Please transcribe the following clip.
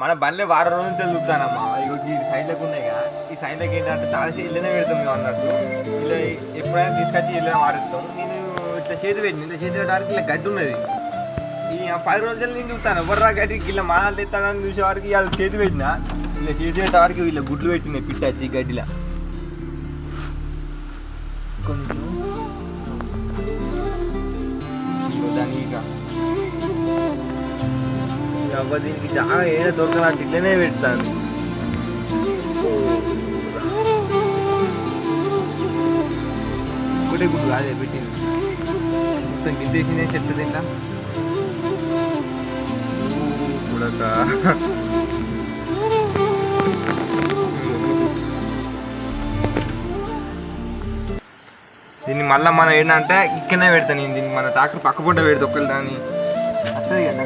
మన బండ్లే వారం రోజులు తెలుగుతానమ్మా. ఇగో ఈ సైడ్లకు ఉన్నాయి కదా, ఈ సైడ్లకి ఏంటంటే తాళసి ఇళ్ళనే పెడతాం మేము అన్నట్టు. ఇలా ఎప్పుడైనా తీసుకొచ్చి ఇళ్ళని వాడుతాం. నేను ఇట్లా చేతి పెట్టిన, ఇట్లా చేతి పెట్టడానికి ఇలా గడ్డి ఉన్నది. ఈ 10 రోజులు నేను చూస్తాను ఎవర్రా గడ్డికి ఇలా మానాలు తెస్తానని చూసే వారికి ఇలా చేతి పెట్టిన, ఇలా చేతి పెట్టే వారికి ఇలా గుడ్లు పెట్టినాయి పిట్టచ్చి ఈ గడ్డిలా. కొంచెం దానికి దీనికి చాలా ఏదో దొరకనట్టు ఇట్లనే పెడతాను. ఒకటే గుడ్డు కాదే పెట్టింది, మొత్తం గిద్దేసిందే చెట్టు తింటా చూడక. దీన్ని మళ్ళీ మనం ఏంటంటే ఇక్కడనే పెడతాను. దీన్ని మన ట్రాక్టర్ పక్క పూట పెడితే ఒకళ్ళు దాన్ని వస్తుంది కదా.